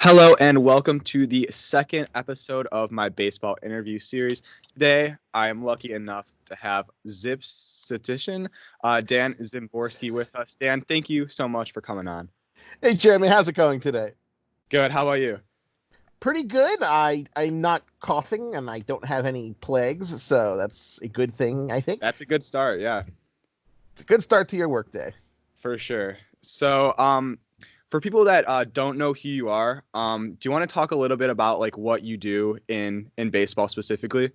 Hello and welcome to the second episode of my baseball interview series. Today, I am lucky enough to have Zips statistician Dan Szymborski with us. Dan, thank you so much for coming on. Hey Jeremy, how's it going today? Good. How about you? Pretty good. I'm not coughing and I don't have any plagues, so that's a good thing, I think. That's a good start. Yeah, It's a good start to your workday. for sure. So, for people that don't know who you are, do you want to talk a little bit about like what you do in baseball specifically?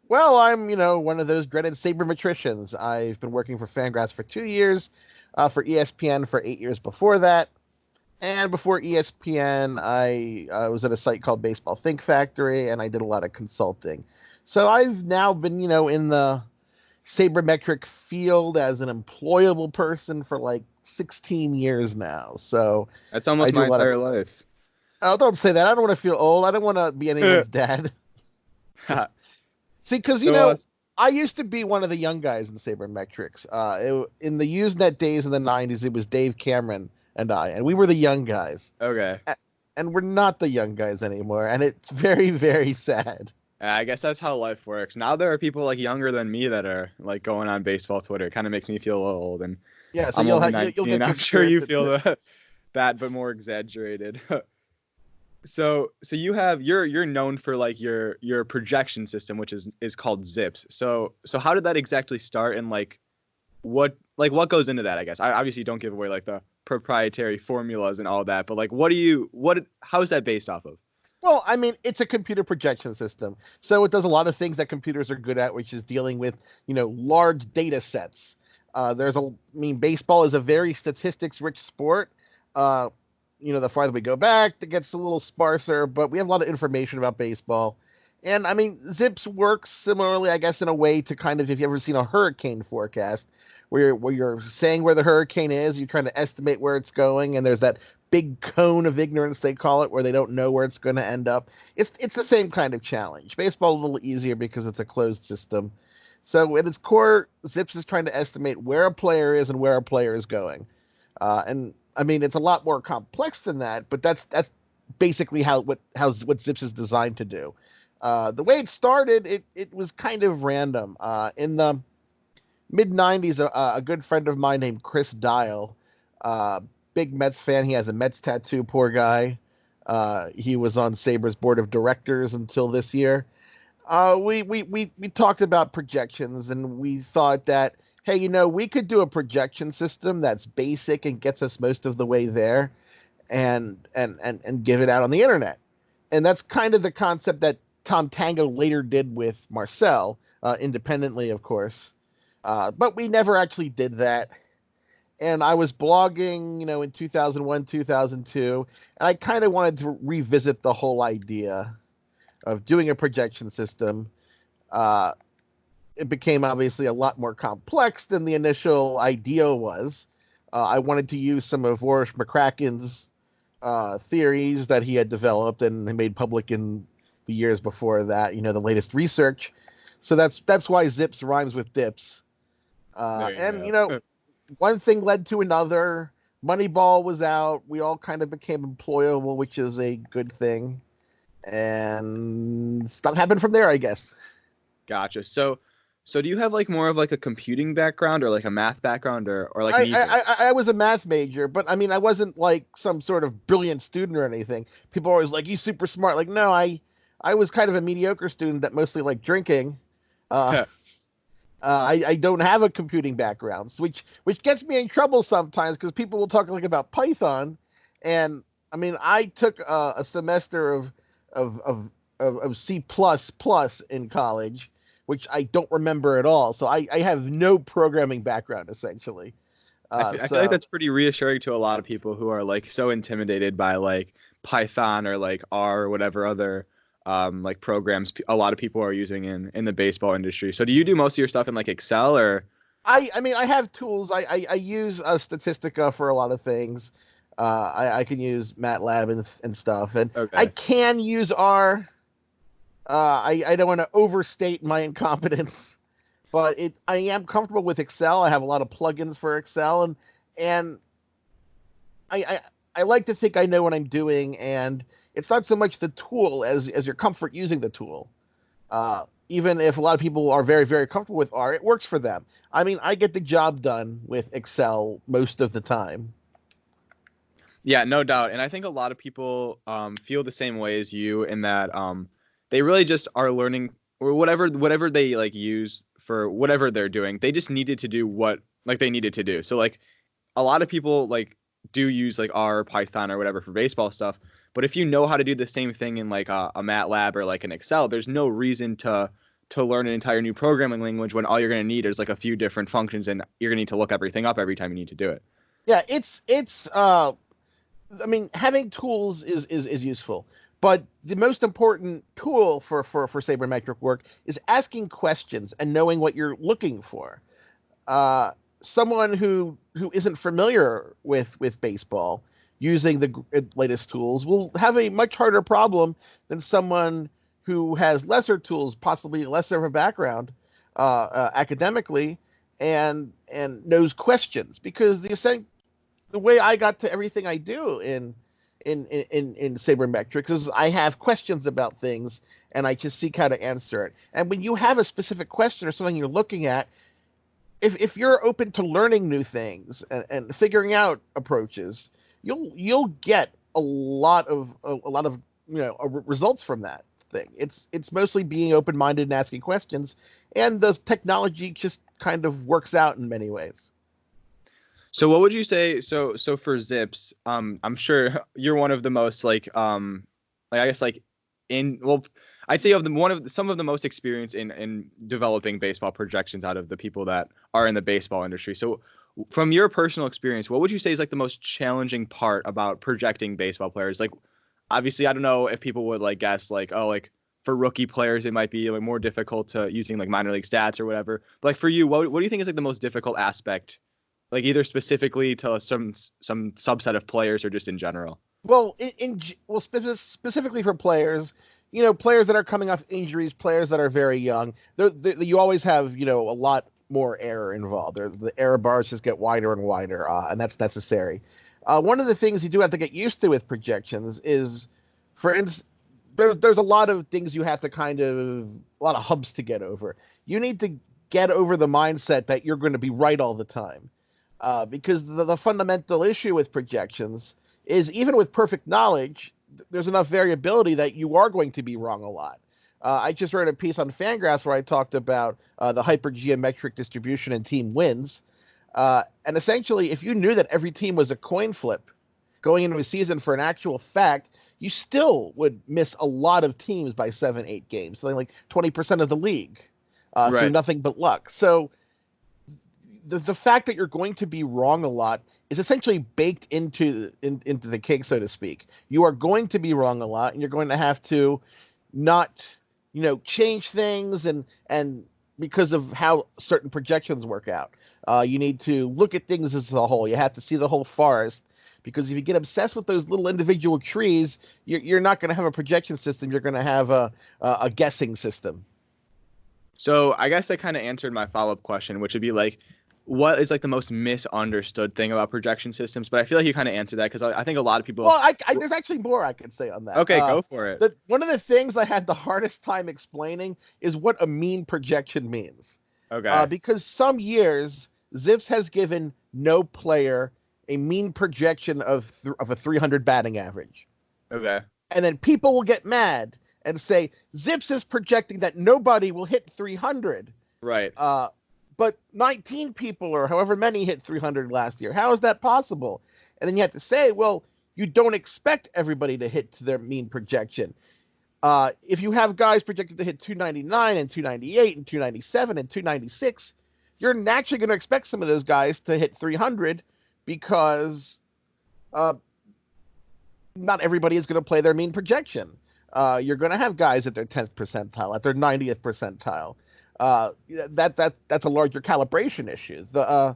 Well, I'm, one of those dreaded sabermetricians. I've been working for Fangraphs for 2 years, for ESPN for 8 years before that. And before ESPN, I was at a site called Baseball Think Factory, and I did a lot of consulting. So I've now been, in the sabermetric field as an employable person for like 16 years now. So That's I almost do my a lot of. entire life. Oh, don't say that. I don't want to feel old. I don't want to be anyone's dad. See, because so, I used to be one of the young guys in sabermetrics. In the Usenet days in the '90s, it was Dave Cameron and we were the young guys. okay. And we're not the young guys anymore, and it's very, very sad. I guess that's how life works. Now there are people like younger than me that are like going on baseball Twitter. It kind of makes me feel a little old, and Yeah, so I'm you'll only have you'll 19. get to I'm sure you experience it feel too. that, but more exaggerated. So you're known for like your projection system, which is called Zips. So how did that exactly start, and what goes into that? I guess I obviously don't give away like the proprietary formulas and all that, but like how is that based off of? Well, I mean, it's a computer projection system, so it does a lot of things that computers are good at, which is dealing with large data sets. Baseball is a very statistics-rich sport. Uh, the farther we go back, it gets a little sparser, but we have a lot of information about baseball. And I mean, Zips works similarly, I guess, in a way to kind of if you ever seen a hurricane forecast, where you're saying where the hurricane is, you're trying to estimate where it's going, and there's that big cone of ignorance they call it, where they don't know where it's going to end up. It's the same kind of challenge. Baseball a little easier because it's a closed system. So at its core, Zips is trying to estimate where a player is and where a player is going. And I mean, it's a lot more complex than that, but that's basically what Zips is designed to do. The way it started, it was kind of random. In the mid '90s, a good friend of mine named Chris Dial, uh, big Mets fan. He has a Mets tattoo. Poor guy. He was on Sabres board of directors until this year. We talked about projections, and we thought that, hey, we could do a projection system that's basic and gets us most of the way there, and give it out on the internet. And that's kind of the concept that Tom Tango later did with Marcel, independently, of course. But we never actually did that. And I was blogging, in 2001, 2002, and I kind of wanted to revisit the whole idea of doing a projection system. Uh, it became obviously a lot more complex than the initial idea was. I wanted to use some of Boris McCracken's theories that he had developed and made public in the years before that. The latest research. So that's why Zips rhymes with dips. There you And go. one thing led to another. Moneyball was out. We all kind of became employable, which is a good thing. And stuff happened from there, I guess. Gotcha. So do you have like more of like a computing background or like a math background or like I, neither? I was a math major, but I mean, I wasn't like some sort of brilliant student or anything. People are always like, "You super smart." Like, no, I was kind of a mediocre student that mostly liked drinking. Uh, I don't have a computing background, which gets me in trouble sometimes because people will talk like about Python, and I mean I took a semester of of of C plus plus in college, which I don't remember at all. So I have no programming background essentially. I feel like So that's pretty reassuring to a lot of people who are like so intimidated by like Python or like R or whatever other like programs a lot of people are using in the baseball industry. So do you do most of your stuff in like Excel or I mean I have tools. I use Statistica for a lot of things. I can use MATLAB and stuff, and I okay. can use R. I don't want to overstate my incompetence, but I am comfortable with Excel. I have a lot of plugins for Excel, and I I like to think I know what I'm doing, and it's not so much the tool as your comfort using the tool. Even if a lot of people are very, very comfortable with R, it works for them. I mean, I get the job done with Excel most of the time. Yeah, no doubt. And I think a lot of people feel the same way as you in that they really just are learning or whatever they like use for whatever they're doing. They just needed to do what like they needed to do. So like a lot of people like do use like R, Python, or whatever for baseball stuff. But if you know how to do the same thing in like a MATLAB or like an Excel, there's no reason to learn an entire new programming language when all you're going to need is like a few different functions and you're going to need to look everything up every time you need to do it. Yeah, it's I mean, having tools is useful, but the most important tool for sabermetric work is asking questions and knowing what you're looking for. Someone who isn't familiar with baseball using the latest tools will have a much harder problem than someone who has lesser tools, possibly lesser of a background academically, and knows questions, because the way I got to everything I do in sabermetrics is I have questions about things and I just seek how to answer it. And when you have a specific question or something you're looking at, if you're open to learning new things and figuring out approaches, you'll get a lot of results from that thing. It's mostly being open-minded and asking questions, and the technology just kind of works out in many ways. So what would you say? So for Zips, I'm sure you're one of the most like I guess like in well, I'd say you have some of the most experience in developing baseball projections out of the people that are in the baseball industry. So from your personal experience, what would you say is like the most challenging part about projecting baseball players? Like obviously, I don't know if people would like guess like, oh, like for rookie players it might be like more difficult to using like minor league stats or whatever. But like for you, what do you think is like the most difficult aspect? Like either specifically to some subset of players or just in general. Well, specifically for players, players that are coming off injuries, players that are very young, you always have a lot more error involved. The error bars just get wider and wider, and that's necessary. One of the things you do have to get used to with projections is, for instance, there's a lot of things you have to a lot of humps to get over. You need to get over the mindset that you're going to be right all the time. Because the fundamental issue with projections is, even with perfect knowledge, there's enough variability that you are going to be wrong a lot. I just read a piece on Fangraphs where I talked about the hypergeometric distribution and team wins. And essentially, if you knew that every team was a coin flip going into a season for an actual fact, you still would miss a lot of teams by 7-8 games, something like 20% of the league through nothing but luck. So the fact that you're going to be wrong a lot is essentially baked into the cake, so to speak. You are going to be wrong a lot, and you're going to have to not, change things and because of how certain projections work out. You need to look at things as a whole. You have to see the whole forest, because if you get obsessed with those little individual trees, you're not going to have a projection system. You're going to have a guessing system. So I guess that kind of answered my follow-up question, which would be like, what is like the most misunderstood thing about projection systems? But I feel like you kind of answered that, because I think a lot of people. Well, there's actually more I could say on that. Okay, go for it. One of the things I had the hardest time explaining is what a mean projection means. Okay. Because some years Zips has given no player a mean projection of a 300 batting average. Okay. And then people will get mad and say Zips is projecting that nobody will hit 300. Right. But 19 people or however many hit 300 last year. How is that possible? And then you have to say, well, you don't expect everybody to hit their mean projection. If you have guys projected to hit 299 and 298 and 297 and 296, you're naturally going to expect some of those guys to hit 300, because not everybody is going to play their mean projection. You're going to have guys at their 10th percentile, at their 90th percentile. That's a larger calibration issue. The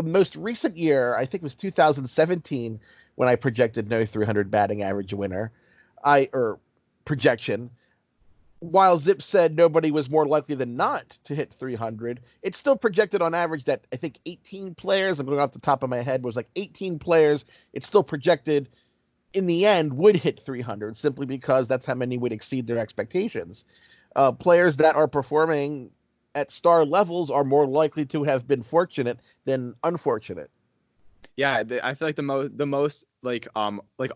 most recent year, I think, was 2017, when I projected no 300 batting average winner, projection. while Zip said nobody was more likely than not to hit 300, it's still projected on average that I think 18 players, I'm going off the top of my head, was like 18 players. It's still projected in the end would hit 300 simply because that's how many would exceed their expectations. Players that are performing at star levels are more likely to have been fortunate than unfortunate. Yeah, I feel like the most like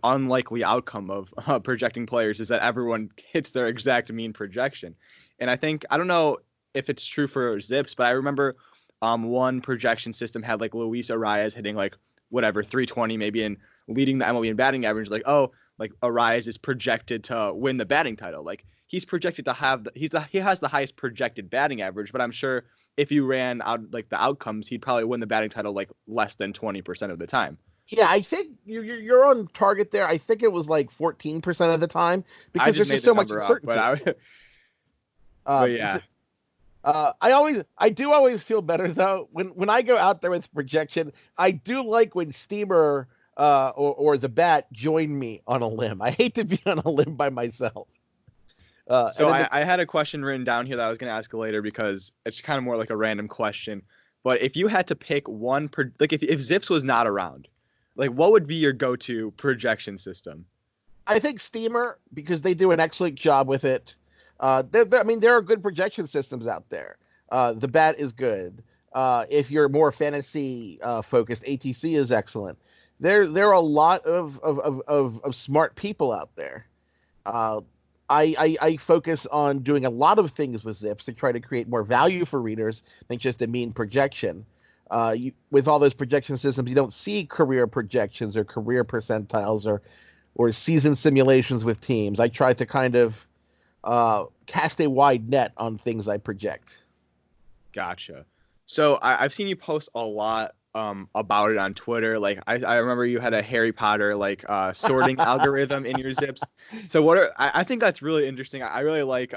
unlikely outcome of projecting players is that everyone hits their exact mean projection. And I think I don't know if it's true for Zips, but I remember one projection system had like Luis Arias hitting like whatever 320 maybe and leading the MLB in batting average. Like, oh, like Arias is projected to win the batting title. Like he's projected to have he has the highest projected batting average, but I'm sure if you ran out like the outcomes, he'd probably win the batting title like less than 20% of the time. Yeah, I think you're on target there. I think it was like 14% of the time I because just there's made just the so much number up, uncertainty. but Um, yeah. I do always feel better though when I go out there with projection. I do like when Steamer or the Bat join me on a limb. I hate to be on a limb by myself. So I had a question written down here that I was going to ask later because it's kind of more like a random question. But if you had to pick one, like if Zips was not around, like what would be your go-to projection system? I think Steamer because they do an excellent job with it. I mean, there are good projection systems out there. The Bat is good. If you're more fantasy focused, ATC is excellent. There are a lot of smart people out there. Uh, I focus on doing a lot of things with Zips to try to create more value for readers than just a mean projection. With all those projection systems, you don't see career projections or career percentiles or season simulations with teams. I try to kind of cast a wide net on things I project. Gotcha. So I've seen you post a lot about it on Twitter. Like I remember you had a Harry Potter sorting algorithm in your Zips. So I think that's really interesting. I really like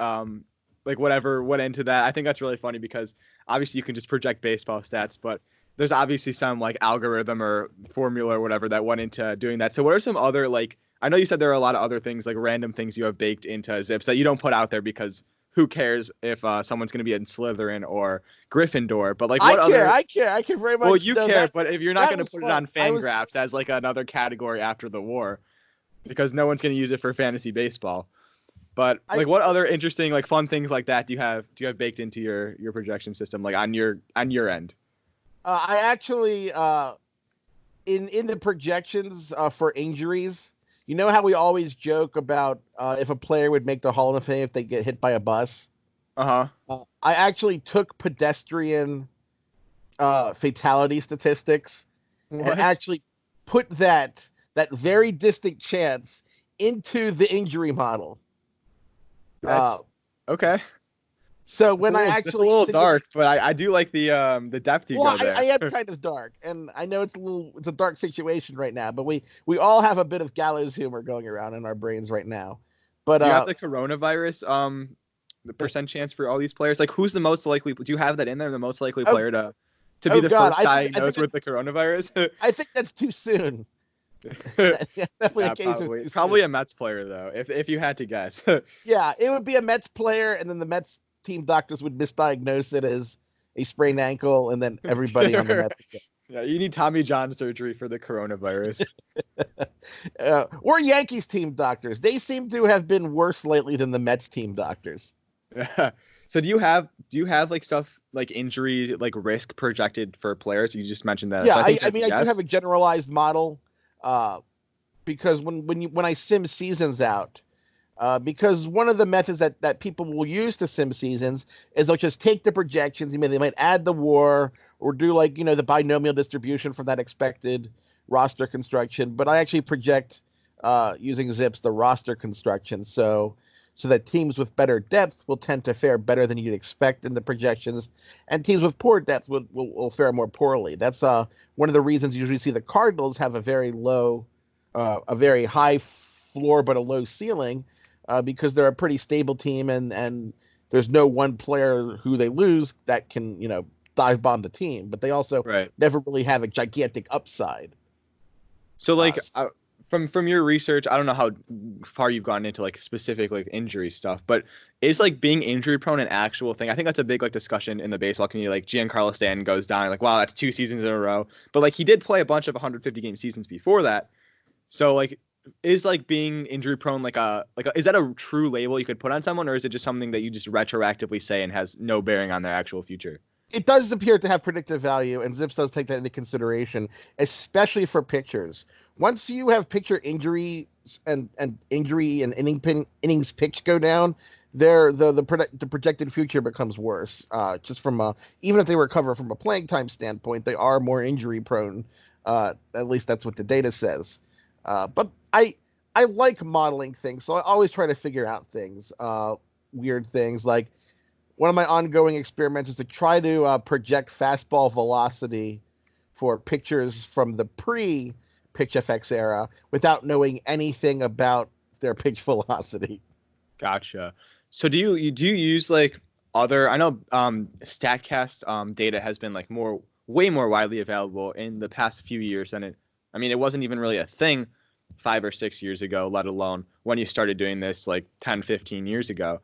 whatever went into that. I think that's really funny because obviously you can just project baseball stats, but there's obviously some like algorithm or formula or whatever that went into doing that. So what are some other like I know you said there are a lot of other things like random things you have baked into Zips that you don't put out there because who cares if someone's going to be in Slytherin or Gryffindor? But like, what other? I care. I care very much. Well, you No, care, but if you're not that going to was put it fun. on Fangraphs as like another category after the war, because no one's going to use it for fantasy baseball. But like, what other interesting like fun things like that do you have baked into your projection system like on your end? I actually in the projections for injuries. You know how we always joke about if a player would make the Hall of Fame if they get hit by a bus? Uh-huh. I actually took pedestrian fatality statistics and What? actually put that very distant chance into the injury model. That's okay. So when I It's a actually little simulate, dark, but I do like the depth you well, go there. I am kind of dark, and I know it's a dark situation right now, but we all have a bit of gallows humor going around in our brains right now. But Do you have the coronavirus the percent chance for all these players? Like who's the most likely do you have that in there, the most likely oh, player to be oh the God, first diagnosed with the coronavirus? I think that's too soon. Definitely Yeah, a case of probably too probably soon. a Mets player though, if you had to guess. Yeah, it would be a Mets player, and then the Mets team doctors would misdiagnose it as a sprained ankle, and then everybody on the Mets. Yeah, you need Tommy John surgery for the coronavirus. Or Yankees team doctors. They seem to have been worse lately than the Mets team doctors. Yeah. So do you have like stuff like injury like risk projected for players? You just mentioned that. Yeah, So I think I that's mean, a I do yes. have a generalized model, because when I sim seasons out, because one of the methods that people will use to sim seasons is they'll just take the projections. They might add the WAR or do like the binomial distribution from that expected roster construction. But I actually project using Zips the roster construction, so that teams with better depth will tend to fare better than you'd expect in the projections, and teams with poor depth will fare more poorly. That's one of the reasons you usually see the Cardinals have a very high floor but a low ceiling, because they're a pretty stable team, and there's no one player who they lose that can dive bomb the team, but they also Right. never really have a gigantic upside. So like from your research, I don't know how far you've gotten into like specific like injury stuff, but is like being injury prone an actual thing? I think that's a big like discussion in the baseball community. Like Giancarlo Stanton goes down, and like wow, that's 2 seasons in a row. But like he did play a bunch of 150 game seasons before that. So like is like being injury prone like a is that a true label you could put on someone, or is it just something that you just retroactively say and has no bearing on their actual future? It does appear to have predictive value, and Zips does take that into consideration, especially for pitchers. Once you have pitcher injuries and injury and innings pitched go down, the projected future becomes worse. Just from even if they recover from a playing time standpoint, they are more injury prone. At least that's what the data says. But I like modeling things, so I always try to figure out things, weird things. Like one of my ongoing experiments is to try to project fastball velocity for pitchers from the pre-pitch FX era without knowing anything about their pitch velocity. Gotcha. So do you use like other? I know Statcast data has been like way more widely available in the past few years than it. I mean, it wasn't even really a thing 5 or 6 years ago, let alone when you started doing this like 10, 15 years ago.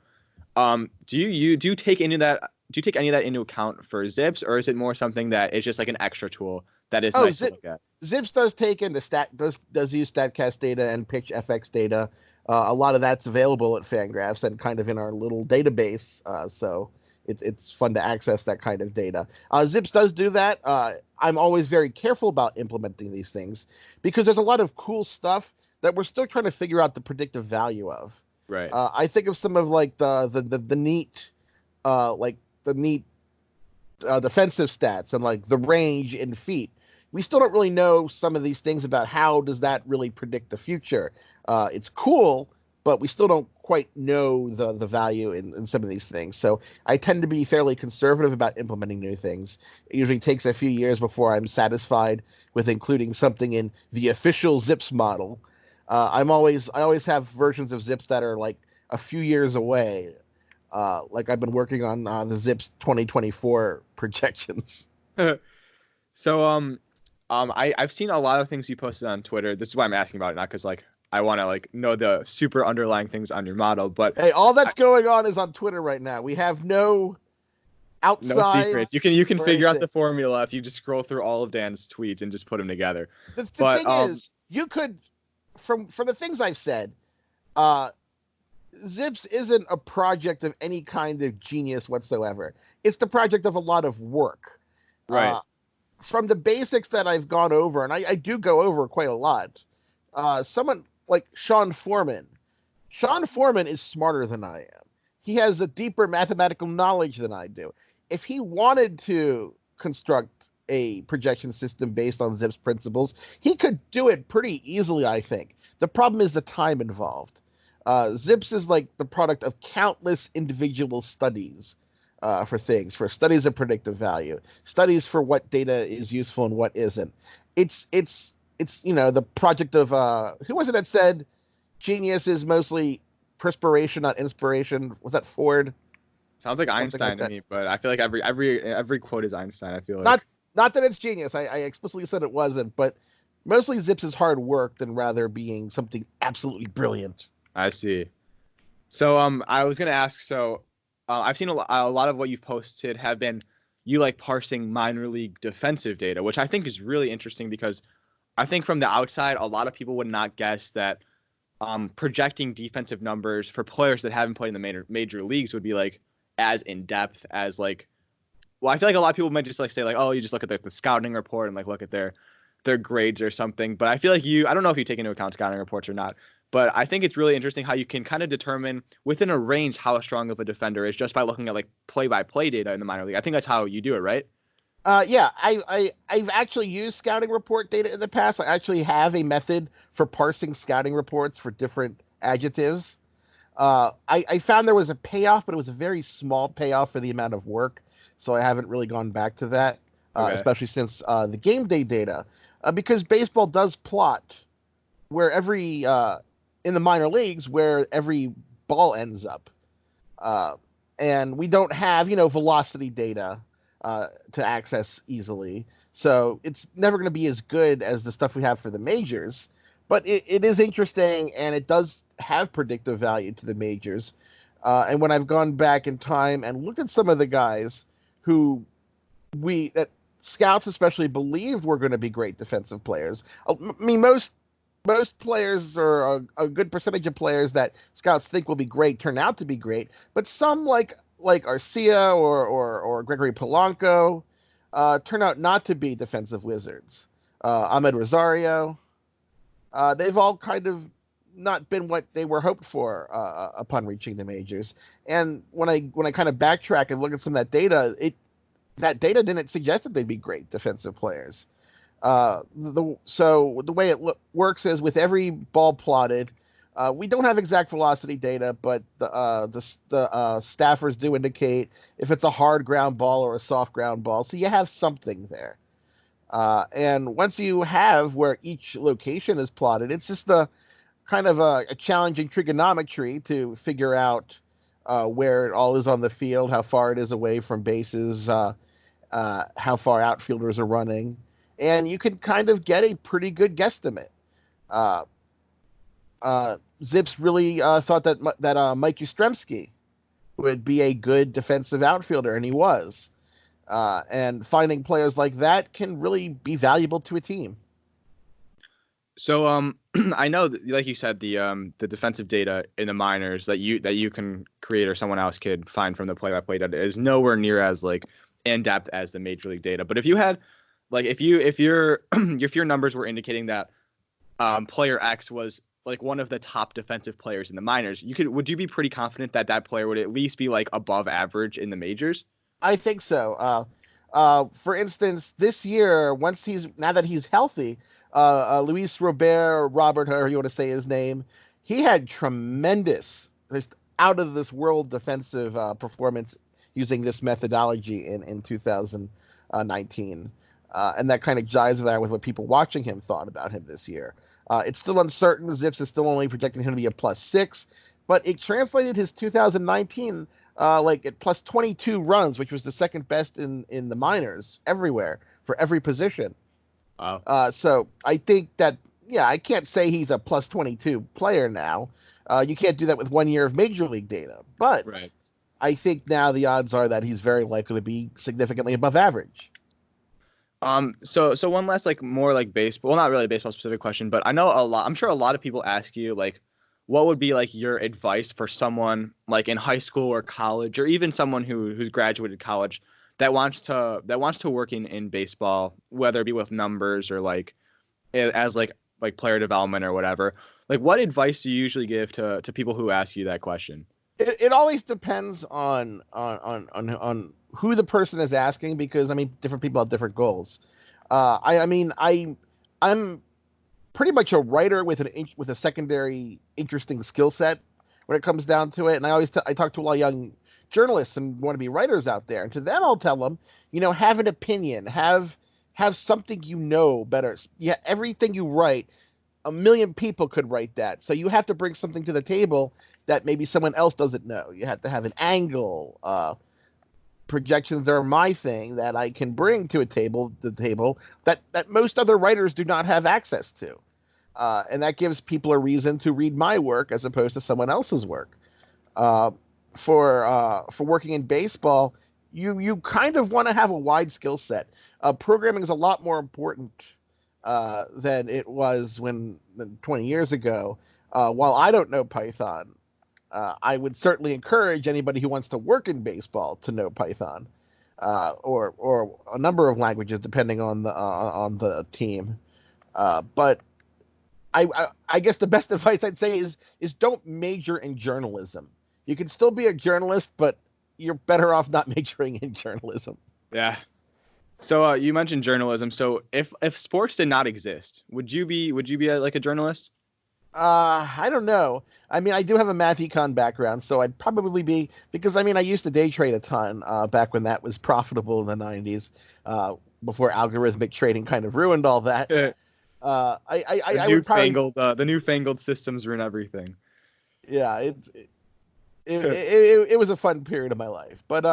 Do you take any of that? Do you take any of that into account for Zips, or is it more something that is just like an extra tool that is nice to look at? Zips does take into does use Statcast data and Pitch FX data. A lot of that's available at Fangraphs and kind of in our little database, so it's fun to access that kind of data. Zips does do that. I'm always very careful about implementing these things because there's a lot of cool stuff that we're still trying to figure out the predictive value of. Right. I think of some of like the neat defensive stats and like the range in feet. We still don't really know some of these things about how does that really predict the future. It's cool, but we still don't quite know the value in some of these things. So I tend to be fairly conservative about implementing new things. It usually takes a few years before I'm satisfied with including something in the official Zips model. I always have versions of Zips that are like a few years away. Like I've been working on the Zips 2024 projections. So I've seen a lot of things you posted on Twitter. This is why I'm asking about it, not because like I want to like know the super underlying things on your model, but hey, all that's going on is on Twitter right now. We have no outside. No secrets. You can figure out the formula if you just scroll through all of Dan's tweets and just put them together. The thing is, you could, from the things I've said, Zips isn't a project of any kind of genius whatsoever. It's the project of a lot of work. Right. From the basics that I've gone over, and I do go over quite a lot, someone like Sean Foreman is smarter than I am. He has a deeper mathematical knowledge than I do. If he wanted to construct a projection system based on Zips principles, he could do it pretty easily, I think. The problem is the time involved. Zips is like the product of countless individual studies for studies of predictive value, studies for what data is useful and what isn't. It's the project of who was it that said genius is mostly perspiration, not inspiration? Was that Ford? Sounds like Einstein to me, but I feel like every quote is Einstein. I feel like not that it's genius. I explicitly said it wasn't, but mostly Zips is hard work than rather being something absolutely brilliant. I see. So I was gonna ask. So I've seen a lot of what you've posted have been you like parsing minor league defensive data, which I think is really interesting because I think from the outside, a lot of people would not guess that projecting defensive numbers for players that haven't played in the major leagues would be like as in depth as like. Well, I feel like a lot of people might just like say like, oh, you just look at the scouting report and like look at their grades or something. But I feel like I don't know if you take into account scouting reports or not. But I think it's really interesting how you can kind of determine within a range how strong of a defender is just by looking at like play-by-play data in the minor league. I think that's how you do it, right? Yeah, I've actually used scouting report data in the past. I actually have a method for parsing scouting reports for different adjectives. I found there was a payoff, but it was a very small payoff for the amount of work. So I haven't really gone back to that, especially since the game day data, because baseball does plot where every in the minor leagues where every ball ends up, and we don't have velocity data to access easily, so it's never going to be as good as the stuff we have for the majors. but it is interesting, and it does have predictive value to the majors. And when I've gone back in time and looked at some of the guys who that scouts especially believed were going to be great defensive players. I mean, most players, or a good percentage of players that scouts think will be great, turn out to be great. But some like Arcia or Gregory Polanco turn out not to be defensive wizards. Ahmed Rosario, they've all kind of not been what they were hoped for upon reaching the majors. And when I kind of backtrack and look at some of that data didn't suggest that they'd be great defensive players. So the way it works is with every ball plotted, we don't have exact velocity data, but the staffers do indicate if it's a hard ground ball or a soft ground ball. So you have something there. And once you have where each location is plotted, it's just a kind of a challenging trigonometry to figure out where it all is on the field, how far it is away from bases, how far outfielders are running, and you can kind of get a pretty good guesstimate. Zips really thought that Mike Yastrzemski would be a good defensive outfielder, and he was. And finding players like that can really be valuable to a team. So I know that, like you said, the defensive data in the minors that you can create or someone else could find from the play-by-play data is nowhere near as like in depth as the major league data. But if you had like if your if your numbers were indicating that player X was like one of the top defensive players in the minors, would you be pretty confident that that player would at least be like above average in the majors? I think so. For instance, this year, now that he's healthy, Luis Robert, however you want to say his name, he had tremendous, just out of this world defensive performance using this methodology in 2019. And that kind of jives there with what people watching him thought about him this year. It's still uncertain. Zips is still only projecting him to be a +6, but it translated his 2019 like at +22 runs, which was the second best in the minors everywhere for every position. Wow. So I think that, yeah, I can't say he's a +22 player now. You can't do that with 1 year of major league data, but Right. I think now the odds are that he's very likely to be significantly above average. So one last like more like baseball, well, not really a baseball specific question, but I'm sure a lot of people ask you like, what would be like your advice for someone like in high school or college, or even someone who's graduated college that wants to work in baseball, whether it be with numbers or like as like player development or whatever. Like, what advice do you usually give to people who ask you that question? It always depends on who the person is asking, because I mean different people have different goals. I'm pretty much a writer with a secondary interesting skill set when it comes down to it, and I talk to a lot of young journalists and want to be writers out there, and to them I'll tell them, have an opinion, have something better. Yeah, everything you write, a million people could write that, so you have to bring something to the table that maybe someone else doesn't know. You have to have an angle. Projections are my thing that I can bring to the table that most other writers do not have access to. And that gives people a reason to read my work as opposed to someone else's work. For working in baseball, you kind of want to have a wide skill set. Programming is a lot more important than it was than 20 years ago. While I don't know Python, I would certainly encourage anybody who wants to work in baseball to know Python, or a number of languages depending on the team. But I guess the best advice I'd say is don't major in journalism. You can still be a journalist, but you're better off not majoring in journalism. Yeah. So you mentioned journalism. So if sports did not exist, would you be like a journalist? I don't know. I mean, I do have a math econ background, so I'd probably be, because I mean, I used to day trade a ton back when that was profitable in the 90s, before algorithmic trading kind of ruined all that. I would probably, the newfangled systems ruin everything. yeah, it was a fun period of my life, but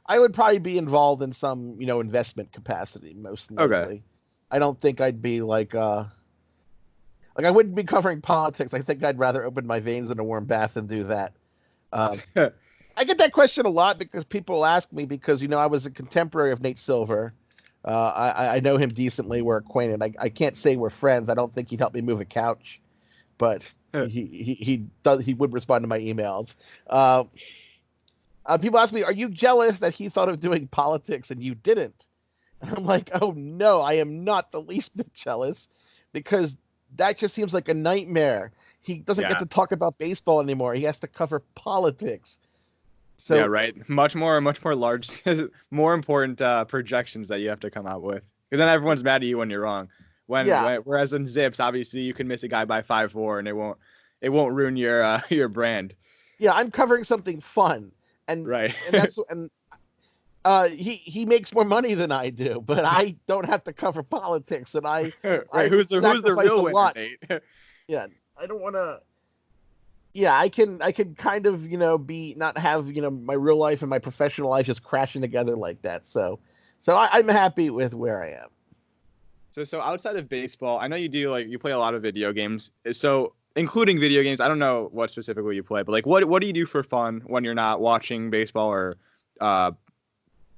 I would probably be involved in some investment capacity most likely. Okay. I don't think I'd be like Like I wouldn't be covering politics. I think I'd rather open my veins in a warm bath than do that. Um, I get that question a lot because people ask me because I was a contemporary of Nate Silver. I know him decently. We're acquainted. I can't say we're friends. I don't think he'd help me move a couch, but he would respond to my emails. Uh, People ask me, "Are you jealous that he thought of doing politics and you didn't?" And I'm like, "Oh no, I am not the least bit jealous, because that just seems like a nightmare. He doesn't get Yeah. to talk about baseball anymore. He has to cover politics." Yeah, So right. Much more large, more important projections that you have to come out with. Because then everyone's mad at you when you're wrong. yeah, Whereas in Zips, obviously you can miss a guy by 5'4", and it won't ruin your your brand. yeah, I'm covering something fun, and Right. he makes more money than I do, but I don't have to cover politics, and I Right. Who's the sacrifice a real winner, lot. Nate? Yeah, I don't want to. Yeah, I can kind of be not have my real life and my professional life just crashing together like that. I'm happy with where I am. So outside of baseball, I know you play a lot of video games. So including video games, I don't know what specifically you play, but like what do you do for fun when you're not watching baseball or uh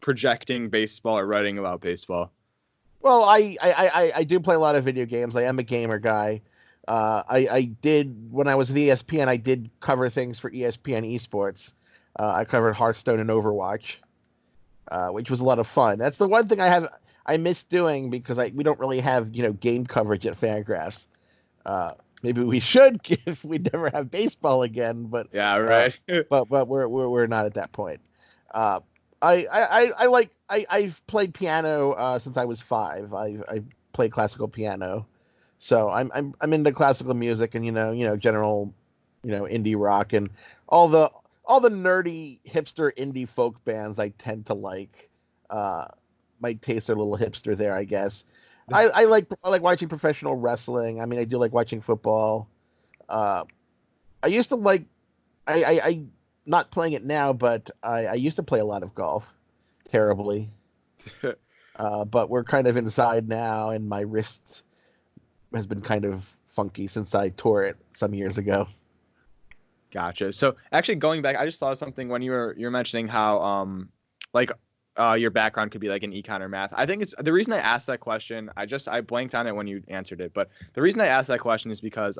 projecting baseball or writing about baseball? Well, I do play a lot of video games. I am a gamer guy. I did when I was with ESPN. I did cover things for ESPN esports. I covered Hearthstone and Overwatch, which was a lot of fun. That's the one thing I miss doing because we don't really have game coverage at Fangraphs. Maybe we should if we never have baseball again, but Yeah, uh, right. but we're not at that point. Uh, I've played piano since I was 5. I played classical piano, so I'm into classical music and general indie rock and all the all the nerdy hipster indie folk bands I tend to like. Uh, my tastes are a little hipster there, I guess. I like watching professional wrestling. I mean, I do like watching football. Uh, I used to like I not playing it now, but I used to play a lot of golf, terribly. But we're kind of inside now, and my wrist has been kind of funky since I tore it some years ago. Gotcha. So actually going back, I just thought of something when you were mentioning how like your background could be like in econ or math. I think it's the reason I asked that question. I blanked on it when you answered it, but the reason I asked that question is because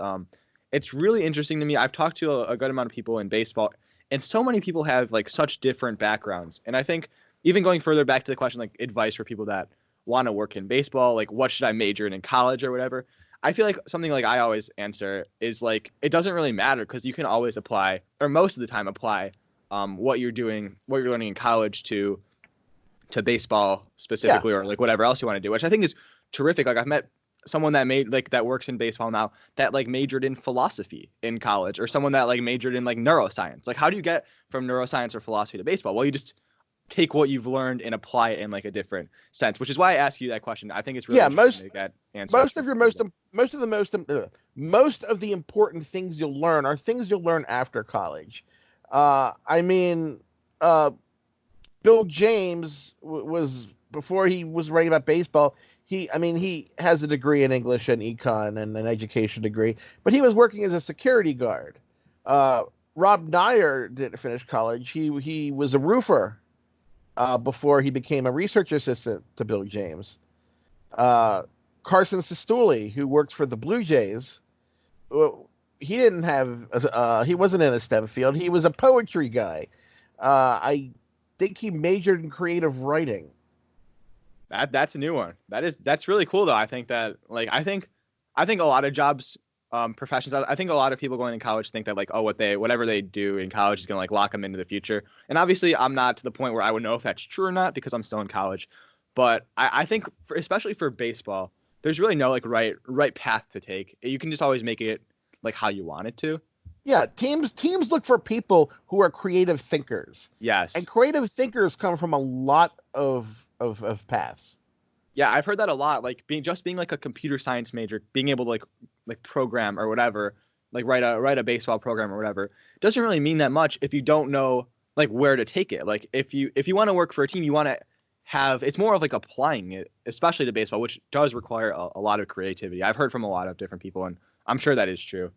it's really interesting to me. I've talked to a good amount of people in baseball, and so many people have like such different backgrounds. And I think even going further back to the question, like advice for people that want to work in baseball, like what should I major in college or whatever. I feel like something like I always answer is like it doesn't really matter because you can always apply, or most of the time apply, what you're doing, what you're learning in college to baseball Yeah, specifically, or like whatever else you want to do, which I think is terrific. Like I've met someone that made like that works in baseball now that like majored in philosophy in college, or someone that like majored in like neuroscience. Like how do you get from neuroscience or philosophy to baseball? Well, you just take what you've learned and apply it in like a different sense, which is why I ask you that question. I think it's really yeah. interesting to get answers Most from of your people. most of the important things you'll learn are things you'll learn after college. I mean, uh, Bill James was before he was writing about baseball. He has a degree in English and econ and an education degree, but he was working as a security guard. Uh, Rob Nyer didn't finish college. He was a roofer before he became a research assistant to Bill James. Uh, Carson Sestouli, who works for the Blue Jays, well, he wasn't in a STEM field. He was a poetry guy. I think he majored in creative writing. That's a new one. That's really cool though. I think that like I think a lot of jobs, professions. I think a lot of people going to college think that like oh whatever they do in college is gonna like lock them into the future. And obviously I'm not to the point where I would know if that's true or not because I'm still in college. But I think especially for baseball, there's really no like right path to take. You can just always make it like how you want it to. Yeah, teams look for people who are creative thinkers, and Yes. creative thinkers come from a lot of paths. Yeah, I've heard that a lot. Like being like a computer science major, being able to like program or whatever, like write a baseball program or whatever, doesn't really mean that much if you don't know like where to take it. Like if you want to work for a team, you want to have it's more of like applying it, especially to baseball, which does require a lot of creativity. I've heard from a lot of different people, and I'm sure that is true.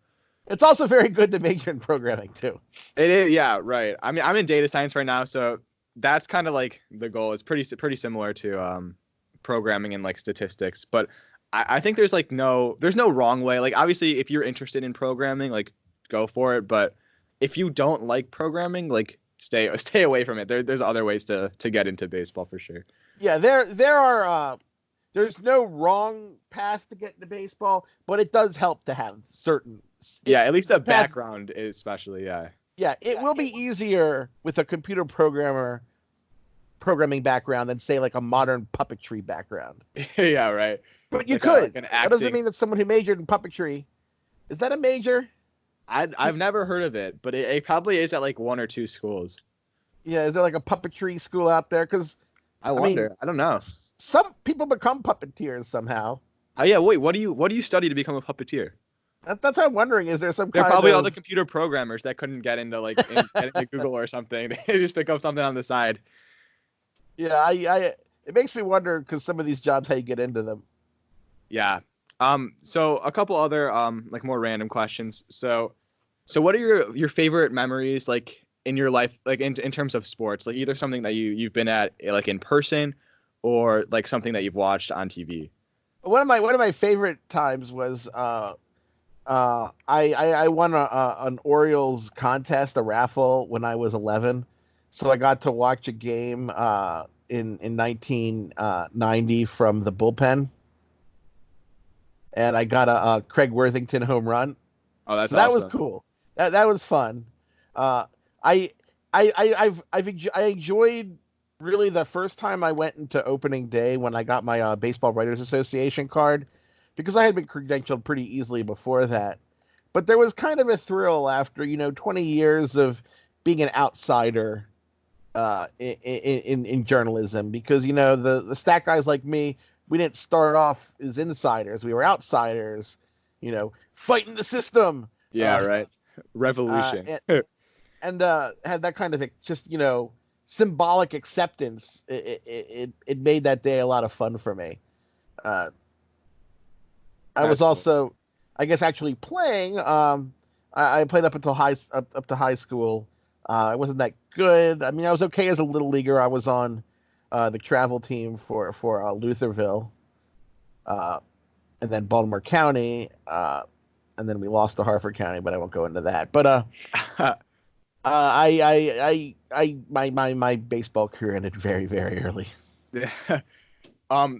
It's also very good to major in programming too. It is, yeah, right. I mean, I'm in data science right now, so that's kind of like the goal. It's pretty similar to programming and like statistics, but I think there's no wrong way. Like obviously, if you're interested in programming, like go for it. But if you don't like programming, like stay away from it. There's other ways to get into baseball for sure. Yeah, there are there's no wrong path to get into baseball, but it does help to have certain. Yeah, at least a path, background, especially. Yeah. Yeah, it will be easier with a computer programming background than say like a modern puppetry background. Yeah, right. But you like could. Like That doesn't mean that someone who majored in puppetry, is that a major? I've never heard of it, but it probably is at like one or two schools. Yeah, is there like a puppetry school out there? Because I wonder. I don't know. Some people become puppeteers somehow. Oh yeah, wait. What do you study to become a puppeteer? That's what I'm wondering. Is there some They're kind probably of... all the computer programmers that couldn't get into get into Google or something. They just pick up something on the side. Yeah, it makes me wonder because some of these jobs, how you get into them. Yeah. So a couple other like more random questions. So what are your favorite memories like in your life, like in terms of sports, like either something that you've been at like in person or like something that you've watched on TV? One of my favorite times was I won an Orioles contest, a raffle when I was 11. So I got to watch a game in 1990 from the bullpen, and I got a Craig Worthington home run. Oh, that's so that awesome. was cool. That was fun. I enjoyed really the first time I went into opening day when I got my Baseball Writers Association card, because I had been credentialed pretty easily before that. But there was kind of a thrill after 20 years of being an outsider in journalism, because the stat guys like me, we didn't start off as insiders, we were outsiders, fighting the system. Yeah, right. Revolution. And had that kind of just symbolic acceptance. It made that day a lot of fun for me. I was also, I guess, actually playing. I played up until up to high school. I wasn't that good. I mean, I was okay as a little leaguer. I was on the travel team for Lutherville, and then Baltimore County, and then we lost to Harford County, but I won't go into that. But my baseball career ended very, very early.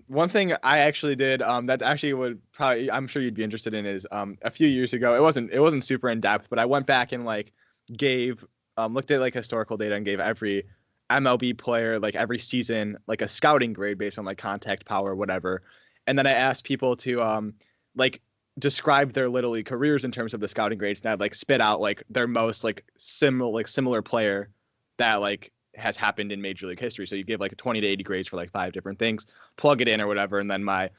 One thing I actually did that actually would probably, I'm sure you'd be interested in, is a few years ago. It wasn't super in depth, but I went back and like gave looked at like historical data and gave every MLB player like every season like a scouting grade based on like contact power, whatever. And then I asked people to like describe their Little League careers in terms of the scouting grades, and I'd like spit out like their most like similar player that like has happened in Major League history. So you give like a 20 to 80 grades for like 5 different things, plug it in or whatever, and then my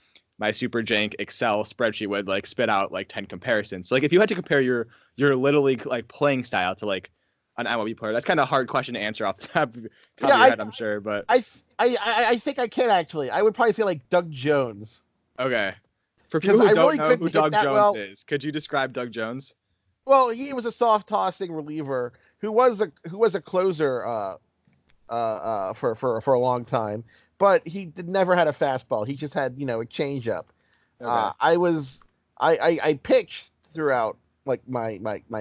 super jank Excel spreadsheet would like spit out like 10 comparisons. So like if you had to compare your Little League like playing style to like an MLB player, that's kind of a hard question to answer off the top of your head, I'm sure. But I think I can actually. I would probably say like Doug Jones. Okay. For people who don't know who Doug Jones is, could you describe Doug Jones? Well, he was a soft tossing reliever who was a closer for a long time, but he never had a fastball. He just had a changeup. Okay. I pitched throughout like my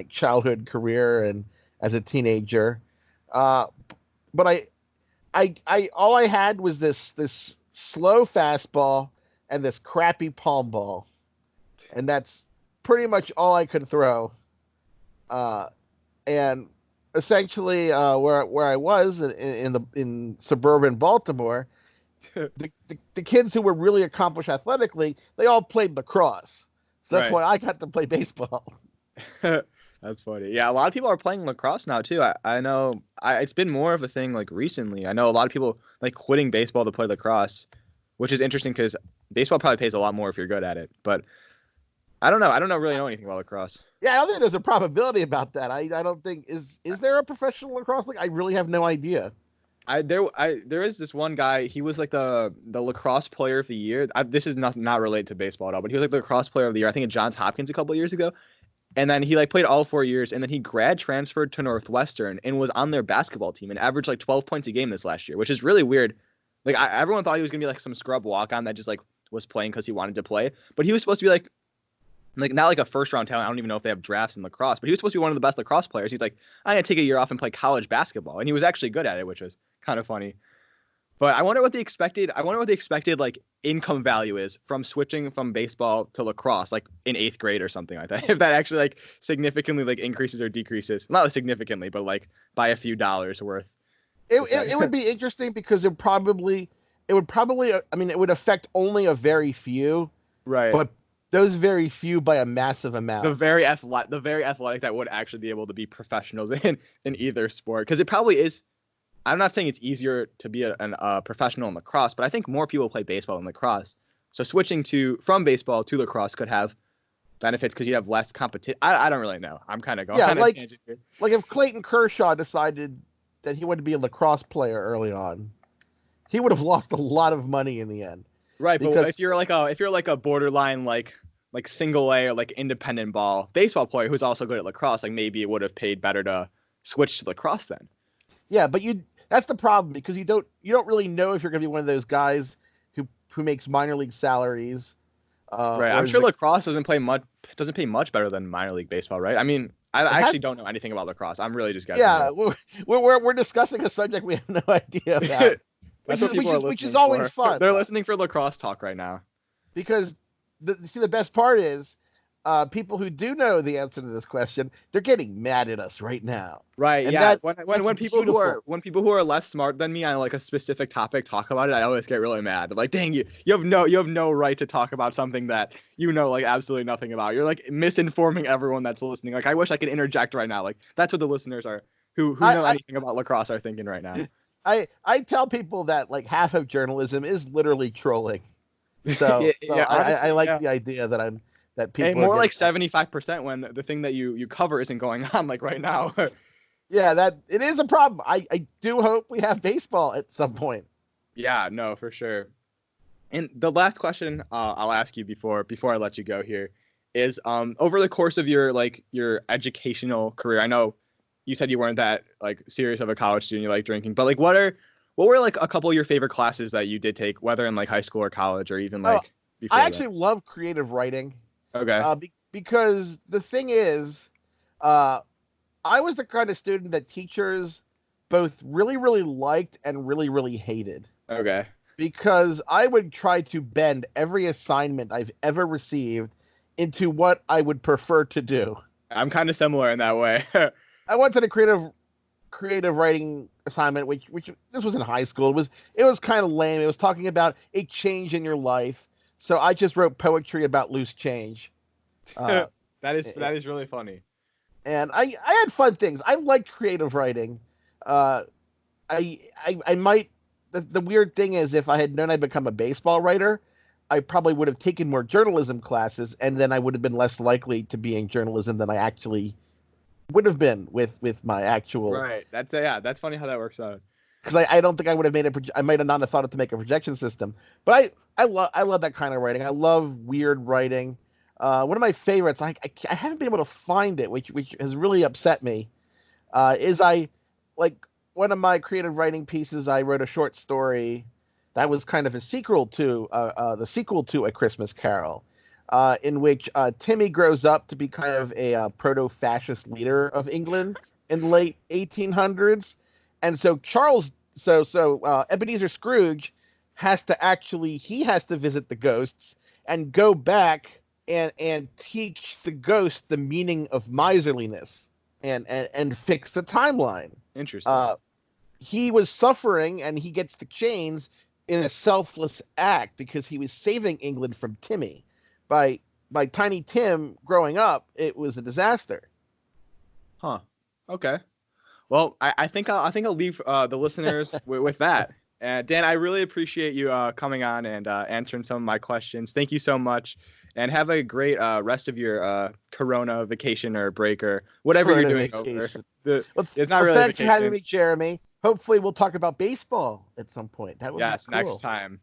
childhood career and as a teenager, but I all I had was this slow fastball and this crappy palm ball, and that's pretty much all I could throw. And essentially, where I was in suburban Baltimore, the kids who were really accomplished athletically, they all played lacrosse. So that's why I got to play baseball. That's funny. Yeah, a lot of people are playing lacrosse now too. I know it's been more of a thing like recently. I know a lot of people like quitting baseball to play lacrosse, which is interesting because baseball probably pays a lot more if you're good at it. But I don't know. I don't really know anything about lacrosse. Yeah, I don't think there's a probability about that. I don't think is there a professional lacrosse league? I really have no idea. There is this one guy. He was like the lacrosse player of the year. This is not related to baseball at all, but he was like the lacrosse player of the year. I think at Johns Hopkins a couple of years ago. And then he like played all 4 years, and then he grad transferred to Northwestern and was on their basketball team and averaged like 12 points a game this last year, which is really weird. Like everyone thought he was gonna be like some scrub walk on that just like was playing because he wanted to play, but he was supposed to be like not like a first round talent. I don't even know if they have drafts in lacrosse, but he was supposed to be one of the best lacrosse players. He's like, I'm gonna take a year off and play college basketball, and he was actually good at it, which was kind of funny. But I wonder what the expected like income value is from switching from baseball to lacrosse, like in 8th grade or something like that. If that actually like significantly like increases or decreases, not significantly, but like by a few dollars worth. It would be interesting because it would affect only a very few, Right. but those very few by a massive amount. The very athletic that would actually be able to be professionals in either sport, because it probably is. I'm not saying it's easier to be a professional in lacrosse, but I think more people play baseball than lacrosse. So switching from baseball to lacrosse could have benefits because you have less competition. I don't really know. I'm kind of going. Yeah, like if Clayton Kershaw decided that he wanted to be a lacrosse player early on, he would have lost a lot of money in the end. Right, but if you're like a borderline like single A or like independent ball baseball player who's also good at lacrosse, like maybe it would have paid better to switch to lacrosse then. Yeah, but that's the problem, because you don't really know if you're going to be one of those guys who makes minor league salaries. Right, I'm sure lacrosse doesn't pay much better than minor league baseball, right? I mean, I actually don't know anything about lacrosse. I'm really just guessing. Yeah, we're discussing a subject we have no idea about. Which is always fun. They're listening for lacrosse talk right now. Because the best part is, people who do know the answer to this question, they're getting mad at us right now. Right. And yeah. When people who are less smart than me on like a specific topic talk about it, I always get really mad. Like, dang, you have no right to talk about something that you know like absolutely nothing about. You're like misinforming everyone that's listening. Like, I wish I could interject right now. Like, that's what the listeners are who know anything about lacrosse are thinking right now. I tell people that like half of journalism is literally trolling. So, honestly, I like the idea that people more like 75% when the thing that you cover isn't going on like right now. Yeah, that it is a problem. I do hope we have baseball at some point. Yeah, no, for sure. And the last question I'll ask you before I let you go here is over the course of your educational career, I know you said you weren't that like serious of a college student, you like drinking, but like what were like a couple of your favorite classes that you did take, whether in like high school or college or even like before I actually love creative writing. Okay. Because the thing is, I was the kind of student that teachers both really, really liked and really, really hated. Okay. Because I would try to bend every assignment I've ever received into what I would prefer to do. I'm kind of similar in that way. I went to the creative writing assignment, which this was in high school. It was kind of lame. It was talking about a change in your life. So I just wrote poetry about loose change. That is really funny. And I had fun things. I liked creative writing. I might. The weird thing is, if I had known I'd become a baseball writer, I probably would have taken more journalism classes, and then I would have been less likely to be in journalism than I actually would have been with my actual. Right. That's funny how that works out. Because I don't think I would have I might have not have thought to make a projection system. But I love that kind of writing. I love weird writing. One of my favorites, I haven't been able to find it, which has really upset me, is one of my creative writing pieces. I wrote a short story that was kind of a sequel to the sequel to A Christmas Carol, in which Timmy grows up to be kind of a proto-fascist leader of England in the late 1800s. And so Ebenezer Scrooge has to visit the ghosts and go back and teach the ghost the meaning of miserliness and fix the timeline. Interesting. He was suffering, and he gets the chains in a selfless act because he was saving England from Timmy. By Tiny Tim growing up, it was a disaster. Huh. Okay. Well, I think I'll leave the listeners with that. Dan, I really appreciate you coming on and answering some of my questions. Thank you so much, and have a great rest of your Corona vacation or break or whatever you're doing over. It's not really thanks for having me, Jeremy. Hopefully, we'll talk about baseball at some point. That would Yes, be cool. next time.